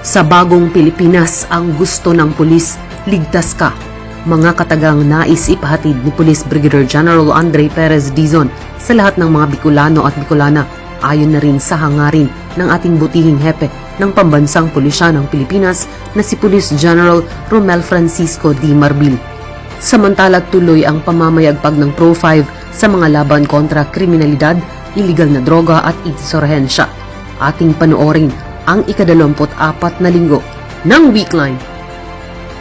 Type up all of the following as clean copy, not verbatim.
Sa bagong Pilipinas, ang gusto ng pulis, ligtas ka. Mga katagang nais ipahatid ni Police Brigadier General Andre Perez Dizon sa lahat ng mga Bicolano at Bicolana, ayon na rin sa hangarin ng ating butihing hepe ng Pambansang Pulisya ng Pilipinas na si Police General Romel Francisco D. Marbil. Samantala tuloy ang pamamayagpag ng Pro-5 sa mga laban kontra kriminalidad, iligal na droga at insurhensya. Ating panoorin ang ika-24 na linggo ng Weekline.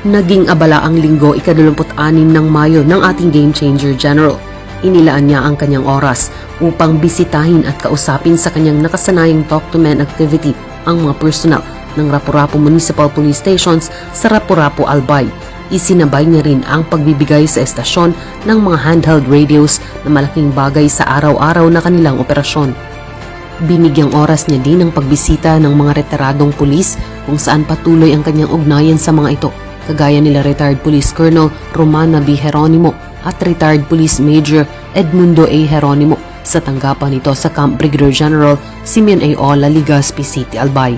Naging abala ang linggo ika-26 ng Mayo ng ating Game Changer General. Inilaan niya ang kanyang oras upang bisitahin at kausapin sa kanyang nakasanayang talk-to-men activity ang mga personal ng Rapu-Rapu Municipal Police Stations sa Rapu-Rapu, Albay. Isinabay niya rin ang pagbibigay sa estasyon ng mga handheld radios na malaking bagay sa araw-araw na kanilang operasyon. Binigyang oras niya din ang pagbisita ng mga retiradong pulis kung saan patuloy ang kanyang ugnayan sa mga ito, kagaya nila Retired Police Colonel Romana B. Geronimo at Retired Police Major Edmundo A. Geronimo sa tanggapan nito sa Camp Brigadier General Simeon A. Ola, Legazpi City, Albay.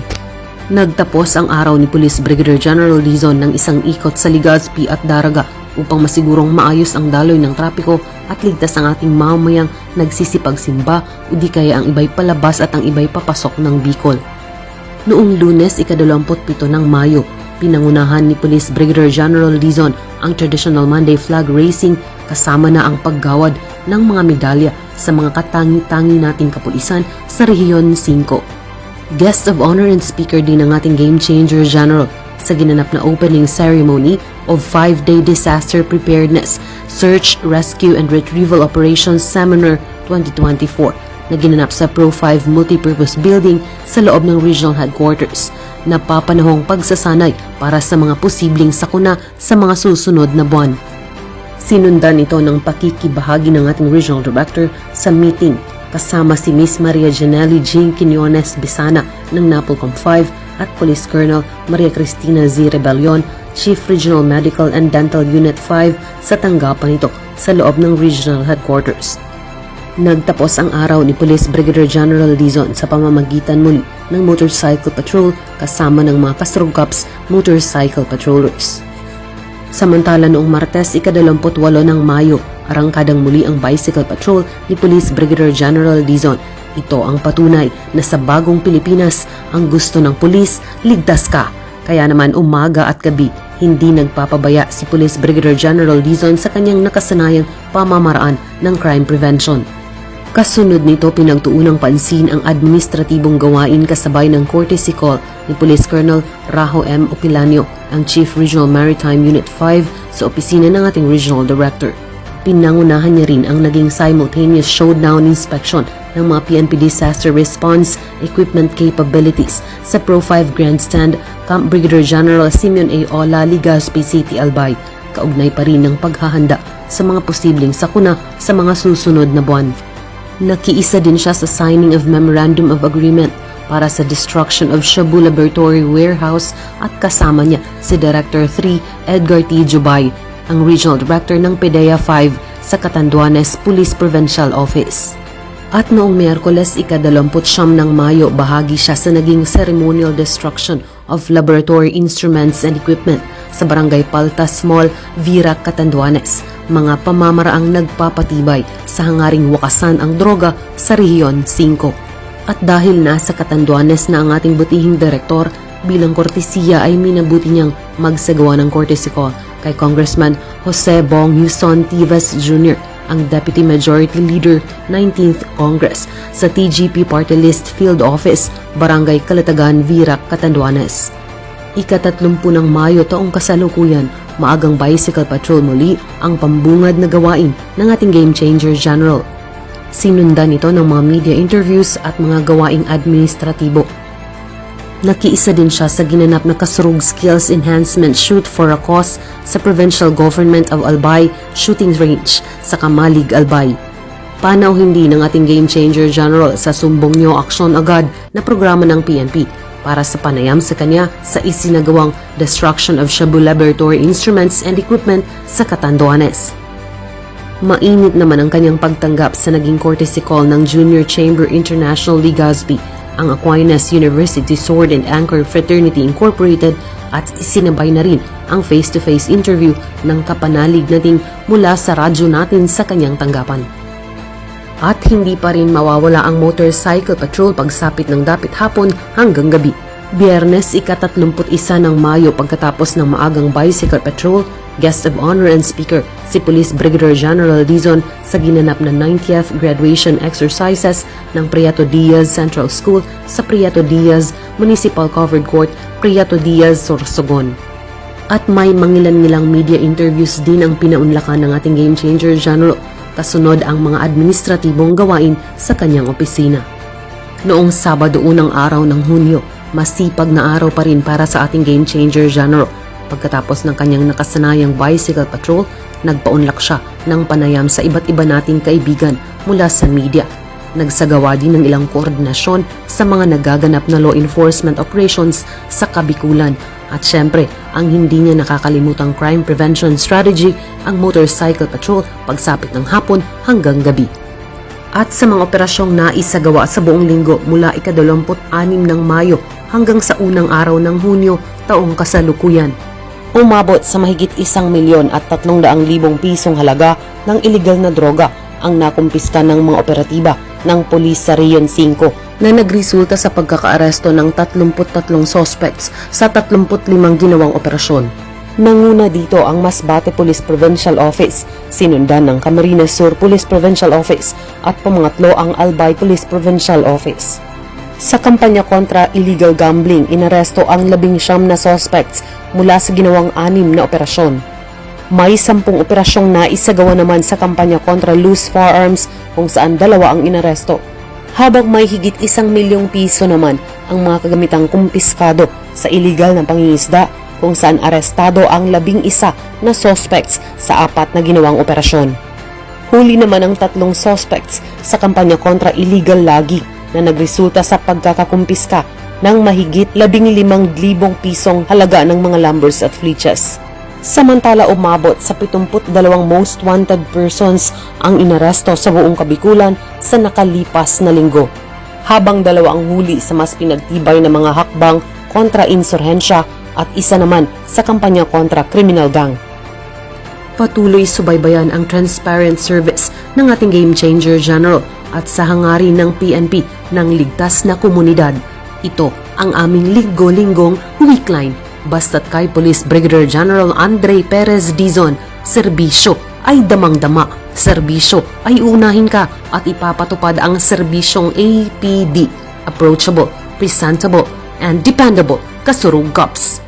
Nagtapos ang araw ni Police Brigadier General Dizon ng isang ikot sa Legazpi at Daraga upang masigurong maayos ang daloy ng trapiko at ligtas ang ating mamamayang nagsisipagsimba o di kaya ang iba'y palabas at ang iba'y papasok ng Bicol. Noong Lunes, ika-27 ng Mayo, pinangunahan ni Police Brigadier General Dizon ang Traditional Monday Flag Racing kasama na ang paggawad ng mga medalya sa mga katangi-tangi nating kapulisan sa Rehiyon 5. Guest of honor and speaker din ng ating Game Changer General sa ginanap na opening ceremony of 5-day Disaster Preparedness, Search, Rescue and Retrieval Operations Seminar 2024 na ginanap sa Pro-5 Multipurpose Building sa loob ng Regional Headquarters. Napapanahong pagsasanay para sa mga posibleng sakuna sa mga susunod na buwan. Sinundan ito ng pakikibahagi ng ating Regional Director sa meeting kasama si Miss Maria Janelli Jean Quinones Bisana ng NAPOLCOM 5 at Police Colonel Maria Cristina Z. Rebellion, Chief Regional Medical and Dental Unit 5 sa tanggapan nito sa loob ng Regional Headquarters. Nagtapos ang araw ni Police Brigadier General Dizon sa pamamagitan muli ng motorcycle patrol kasama ng mga Kastrog-Cups motorcycle patrollers. Samantala noong Martes, ika-28 ng Mayo, arangkadang muli ang bicycle patrol ni Police Brigadier General Dizon. Ito ang patunay na sa bagong Pilipinas, ang gusto ng pulis, ligtas ka. Kaya naman umaga at gabi, hindi nagpapabaya si Police Brigadier General Dizon sa kanyang nakasanayang pamamaraan ng crime prevention. Kasunod nito, pinagtuunang pansin ang administratibong gawain kasabay ng courtesy call ni Police Colonel Raho M. Opilanio, ang Chief Regional Maritime Unit 5 sa opisina ng ating Regional Director. Pinangunahan niya rin ang naging simultaneous showdown inspection ng mga PNP Disaster Response Equipment Capabilities sa Pro-5 Grandstand, Camp Brigadier General Simeon A. Ola, Legazpi City, Albay. Kaugnay pa rin ng paghahanda sa mga posibleng sakuna sa mga susunod na buwan. Nakiisa din siya sa signing of Memorandum of Agreement para sa destruction of Shabu Laboratory Warehouse at kasama niya si Director 3 Edgar T. Jubay, ang Regional Director ng PDEA 5 sa Catanduanes Police Provincial Office. At noong Miyerkules, ika-29 ng Mayo, bahagi siya sa naging ceremonial destruction of laboratory instruments and equipment sa Barangay Paltas Mall, Virac, Catanduanes. Mga pamamaraang nagpapatibay sa hangaring wakasan ang droga sa Rehiyon 5. At dahil nasa Catanduanes na ang ating butihing direktor, bilang kortesiya ay minabuti niyang magsagawa ng courtesy call kay Congressman Jose Bong Houston Tivas Jr., ang Deputy Majority Leader 19th Congress sa TGP Party List Field Office, Barangay Calatagan, Virac, Catanduanes. Ika-30 ng Mayo taong kasalukuyan, maagang bicycle patrol muli ang pambungad na gawain ng ating Game Changer General. Sinundan ito ng mga media interviews at mga gawaing administratibo. Nakiisa din siya sa ginanap na Kasrug Skills Enhancement Shoot for a Cause sa Provincial Government of Albay Shooting Range sa Kamalig, Albay. Panauhin din ng ating Game Changer General sa Sumbong Nyo Aksyon Agad na programa ng PNP para sa panayam sa kanya sa isinagawang destruction of Shabu Laboratory Instruments and Equipment sa Catanduanes. Mainit naman ang kanyang pagtanggap sa naging courtesy call ng Junior Chamber International Legazpi ang Aquinas University Sword and Anchor Fraternity Incorporated at isinabay na rin ang face-to-face interview ng kapanalig natin mula sa radyo natin sa kanyang tanggapan. At hindi pa rin mawawala ang motorcycle patrol pagsapit ng dapit hapon hanggang gabi. Biyernes, ika-31 ng Mayo pagkatapos ng maagang bicycle patrol, guest of honor and speaker si Police Brigadier General Dizon sa ginanap na 90th graduation exercises ng Prieto Diaz Central School sa Prieto Diaz Municipal Covered Court, Prieto Diaz, Sorsogon. At may mangilan-ngilang media interviews din ang pinaunlakan ng ating Game Changer General kasunod ang mga administratibong gawain sa kanyang opisina. Noong Sabado unang araw ng Hunyo, masipag na araw pa rin para sa ating Game Changer General. Pagkatapos ng kanyang nakasanayang bicycle patrol, nagpaunlak siya ng panayam sa iba't iba nating kaibigan mula sa media. Nagsagawa din ng ilang koordinasyon sa mga nagaganap na law enforcement operations sa Kabikulan. At syempre, ang hindi niya nakakalimutang crime prevention strategy, ang motorcycle patrol pagsapit ng hapon hanggang gabi. At sa mga operasyong naisagawa sa buong linggo mula ika-26 ng Mayo hanggang sa unang araw ng Hunyo taong kasalukuyan, umabot sa mahigit 1,300,000 pisong halaga ng iligal na droga ang nakumpiska ng mga operatiba ng pulis sa Rion 5 na nagresulta sa pagkakaaresto ng 33 suspects sa 35 ginawang operasyon. Nanguna dito ang Masbate Police Provincial Office, sinundan ng Camarines Sur Police Provincial Office at pamangatlo ang Albay Police Provincial Office. Sa kampanya kontra illegal gambling, inaresto ang 19 na suspects mula sa ginawang 6 na operasyon. May 10 operasyong naisagawa naman sa kampanya kontra loose firearms kung saan 2 ang inaresto. Habang may higit 1,000,000 piso naman ang mga kagamitang kumpiskado sa illegal na pangingisda kung saan arestado ang 11 na suspects sa 4 na ginawang operasyon. Huli naman ang 3 suspects sa kampanya kontra illegal lagi na nagresulta sa pagkakakumpiska ng mahigit 15,000 pisong halaga ng mga lumbers at fleeches. Samantala umabot sa 72 most wanted persons ang inaresto sa buong Kabikulan sa nakalipas na linggo, habang 2 ang huli sa mas pinagtibay na mga hakbang kontra insurhensya at 1 naman sa kampanya kontra criminal gang. Patuloy subaybayan ang transparent service ng ating Game Changer General at sa hangarin ng PNP ng ligtas na komunidad. Ito ang aming linggo-linggong weekline. Basta't kay Police Brigadier General Andre Perez Dizon, serbisyo ay damang-dama. Serbisyo ay unahin ka at ipapatupad ang serbisyong APD. Approachable, presentable, and dependable. Kasurug Cops.